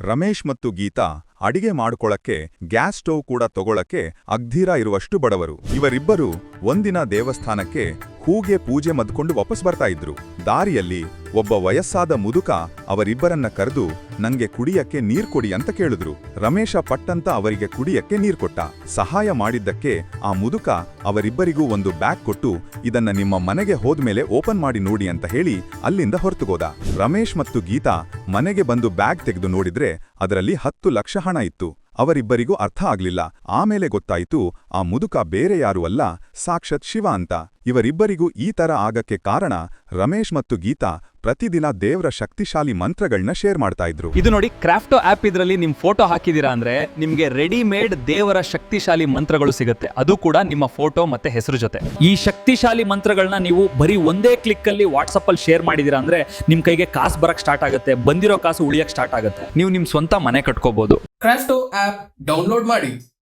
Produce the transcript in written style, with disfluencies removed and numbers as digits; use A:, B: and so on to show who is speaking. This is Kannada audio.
A: ರಮೇಶ್ ಮತ್ತು ಗೀತಾ ಅಡಿಗೆ ಮಾಡ್ಕೊಳಕ್ಕೆ ಗ್ಯಾಸ್ ಸ್ಟವ್ ಕೂಡ ತಗೊಳಕ್ಕೆ ಅಗ್ಧೀರ ಇರುವಷ್ಟು ಬಡವರು. ಇವರಿಬ್ಬರು ಒಂದಿನ ದೇವಸ್ಥಾನಕ್ಕೆ ಹೂಗೆ ಪೂಜೆ ಮದ್ಕೊಂಡು ವಾಪಸ್ ಬರ್ತಾ ಇದ್ರು. ದಾರಿಯಲ್ಲಿ ಒಬ್ಬ ವಯಸ್ಸಾದ ಮುದುಕ ಅವರಿಬ್ಬರನ್ನ ಕರೆದು ನಂಗೆ ಕುಡಿಯಕ್ಕೆ ನೀರ್ ಕೊಡಿ ಅಂತ ಕೇಳಿದ್ರು. ರಮೇಶ ಪಟ್ಟಂತ ಅವರಿಗೆ ಕುಡಿಯಕ್ಕೆ ನೀರ್ ಕೊಟ್ಟ. ಸಹಾಯ ಮಾಡಿದ್ದಕ್ಕೆ ಆ ಮುದುಕ ಅವರಿಬ್ಬರಿಗೂ ಒಂದು ಬ್ಯಾಗ್ ಕೊಟ್ಟು ಇದನ್ನ ನಿಮ್ಮ ಮನೆಗೆ ಹೋದ್ಮೇಲೆ ಓಪನ್ ಮಾಡಿ ನೋಡಿ ಅಂತ ಹೇಳಿ ಅಲ್ಲಿಂದ ಹೊರತುಗೋದ. ರಮೇಶ್ ಮತ್ತು ಗೀತಾ ಮನೆಗೆ ಬಂದು ಬ್ಯಾಗ್ ತೆಗೆದು ನೋಡಿದ್ರೆ ಅದರಲ್ಲಿ 10 ಲಕ್ಷ ಹಣ ಇತ್ತು. ಅವರಿಬ್ಬರಿಗೂ ಅರ್ಥ ಆಗ್ಲಿಲ್ಲ. ಆಮೇಲೆ ಗೊತ್ತಾಯಿತು ಆ ಮುದುಕ ಬೇರೆ ಯಾರೂ ಅಲ್ಲ, ಸಾಕ್ಷಾತ್ ಶಿವ ಅಂತ. ಇವರಿಬ್ಬರಿಗೂ ಈ ತರ ಆಗಕ್ಕೆ ಕಾರಣ ರಮೇಶ್ ಮತ್ತು ಗೀತಾ ಪ್ರತಿದಿನ ದೇವರ ಶಕ್ತಿಶಾಲಿ ಮಂತ್ರಗಳನ್ನ ಶೇರ್ ಮಾಡ್ತಾ ಇದ್ರು.
B: ಇದು ನೋಡಿ, ಕ್ರಾಫ್ಟೋ ಆಪ್ ಇದ್ರಲ್ಲಿ ನಿಮ್ ಫೋಟೋ ಹಾಕಿದೀರಾ ಅಂದ್ರೆ ನಿಮ್ಗೆ ರೆಡಿಮೇಡ್ ದೇವರ ಶಕ್ತಿಶಾಲಿ ಮಂತ್ರಗಳು ಸಿಗುತ್ತೆ, ಅದು ಕೂಡ ನಿಮ್ಮ ಫೋಟೋ ಮತ್ತೆ ಹೆಸರು ಜೊತೆ. ಈ ಶಕ್ತಿಶಾಲಿ ಮಂತ್ರಗಳನ್ನ ನೀವು ಬರೀ ಒಂದೇ ಕ್ಲಿಕ್ ಅಲ್ಲಿ ವಾಟ್ಸ್ಆಪ್ ಅಲ್ಲಿ ಶೇರ್ ಮಾಡಿದೀರಾ ಅಂದ್ರೆ ನಿಮ್ ಕೈಗೆ ಕಾಸು ಬರಕ್ ಸ್ಟಾರ್ಟ್ ಆಗುತ್ತೆ, ಬಂದಿರೋ ಕಾಸು ಉಳಿಯಕ್ ಸ್ಟಾರ್ಟ್ ಆಗುತ್ತೆ, ನೀವು ನಿಮ್ ಸ್ವಂತ ಮನೆ ಕಟ್ಕೋಬಹುದು.
C: ಕ್ರಾಫ್ಟೋ ಆಪ್ ಡೌನ್ಲೋಡ್ ಮಾಡಿ.